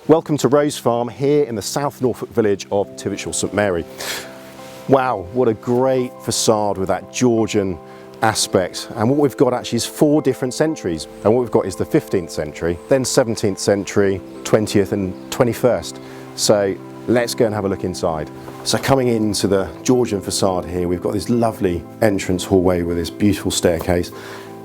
Welcome to Rose Farm here in the South Norfolk village of Tivetshall St Mary. Wow, what a great facade with that Georgian aspect. And what we've got actually is 4 different centuries. And what we've got is the 15th century, then 17th century, 20th and 21st. So let's go and have a look inside. So coming into the Georgian facade here, we've got this lovely entrance hallway with this beautiful staircase.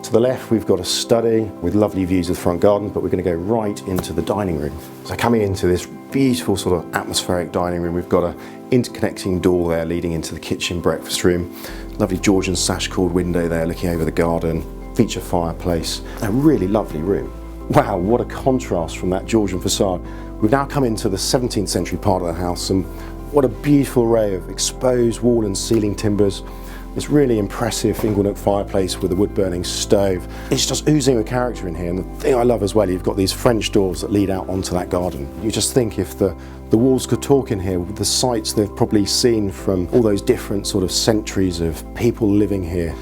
To the left, we've got a study with lovely views of the front garden, but we're going to go right into the dining room. So coming into this beautiful sort of atmospheric dining room, we've got an interconnecting door there leading into the kitchen breakfast room. Lovely Georgian sash-cooled window there looking over the garden, feature fireplace, a really lovely room. Wow, what a contrast from that Georgian facade. We've now come into the 17th century part of the house, and what a beautiful array of exposed wall and ceiling timbers. This really impressive inglenook fireplace with a wood-burning stove. It's just oozing with character in here, and the thing I love as well, you've got these French doors that lead out onto that garden. You just think if the walls could talk in here, with the sights they've probably seen from all those different sort of centuries of people living here.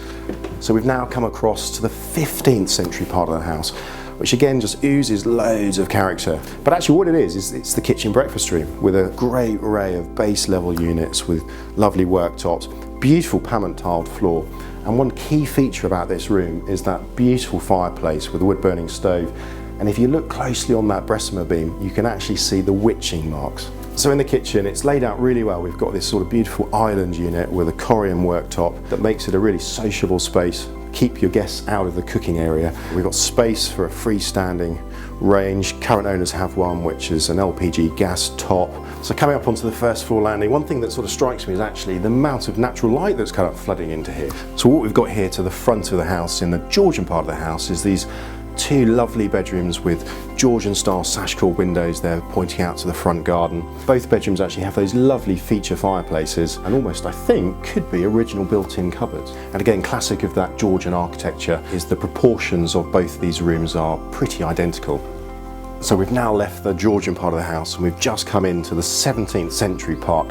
So we've now come across to the 15th century part of the house, which again just oozes loads of character. But actually what it is it's the kitchen breakfast room with a great array of base level units with lovely worktops, beautiful Pamont tiled floor. And one key feature about this room is that beautiful fireplace with a wood burning stove. And if you look closely on that Bessemer beam, you can actually see the witching marks. So in the kitchen, it's laid out really well. We've got this sort of beautiful island unit with a corian worktop that makes it a really sociable space. Keep your guests out of the cooking area. We've got space for a freestanding range. Current owners have one, which is an LPG gas top. So coming up onto the first floor landing, one thing that sort of strikes me is actually the amount of natural light that's kind of flooding into here. So what we've got here to the front of the house, in the Georgian part of the house, is these 2 lovely bedrooms with Georgian style sash-cooled windows there pointing out to the front garden. Both bedrooms actually have those lovely feature fireplaces and almost, I think, could be original built-in cupboards. And again, classic of that Georgian architecture is the proportions of both these rooms are pretty identical. So we've now left the Georgian part of the house and we've just come into the 17th century part.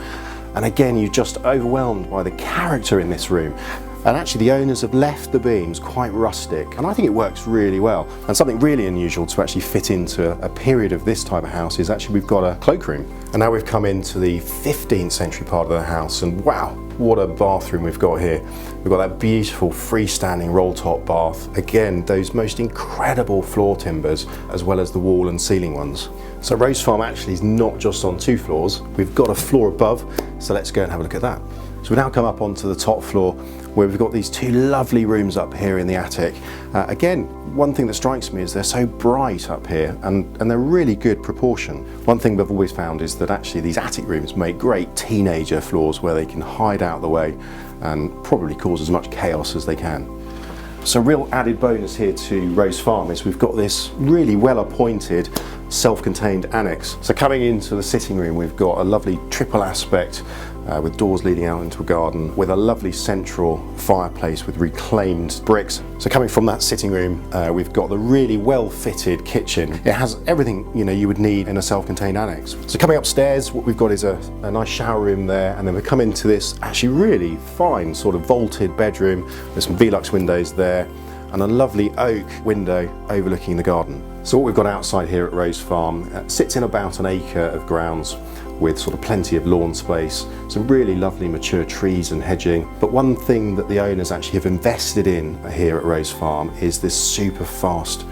And again, you're just overwhelmed by the character in this room. And actually the owners have left the beams quite rustic, and I think it works really well. And something really unusual to actually fit into a period of this type of house is actually we've got a cloakroom. And now we've come into the 15th century part of the house, and wow, what a bathroom we've got here. We've got that beautiful freestanding roll top bath. Again, those most incredible floor timbers, as well as the wall and ceiling ones. So Rose Farm actually is not just on 2 floors, we've got a floor above, so let's go and have a look at that. So we've now come up onto the top floor where we've got these 2 lovely rooms up here in the attic. Again, one thing that strikes me is they're so bright up here and they're really good proportion. One thing we've always found is that actually these attic rooms make great teenager floors where they can hide out the way and probably cause as much chaos as they can. So real added bonus here to Rose Farm is we've got this really well appointed self-contained annex. So coming into the sitting room, we've got a lovely triple aspect with doors leading out into a garden with a lovely central fireplace with reclaimed bricks. So coming from that sitting room, we've got the really well-fitted kitchen. It has everything you would need in a self-contained annex. So coming upstairs, what we've got is a nice shower room there, and then we come into this actually really fine sort of vaulted bedroom with some Velux windows there and a lovely oak window overlooking the garden. So what we've got outside here at Rose Farm sits in about an acre of grounds with sort of plenty of lawn space, some really lovely mature trees and hedging. But one thing that the owners actually have invested in here at Rose Farm is this super fast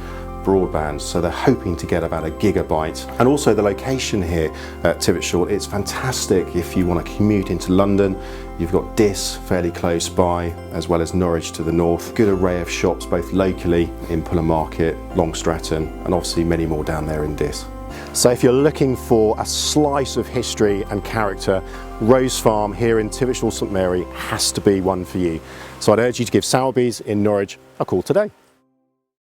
broadband. So they're hoping to get about 1 gigabyte. And also the location here at Tivetshall, it's fantastic if you want to commute into London. You've got Diss fairly close by, as well as Norwich to the north. Good array of shops both locally in Puller Market, Long Stratton, and obviously many more down there in Diss. So if you're looking for a slice of history and character, Rose Farm here in Tivetshall St Mary has to be one for you. So I'd urge you to give Sowerby's in Norwich a call today.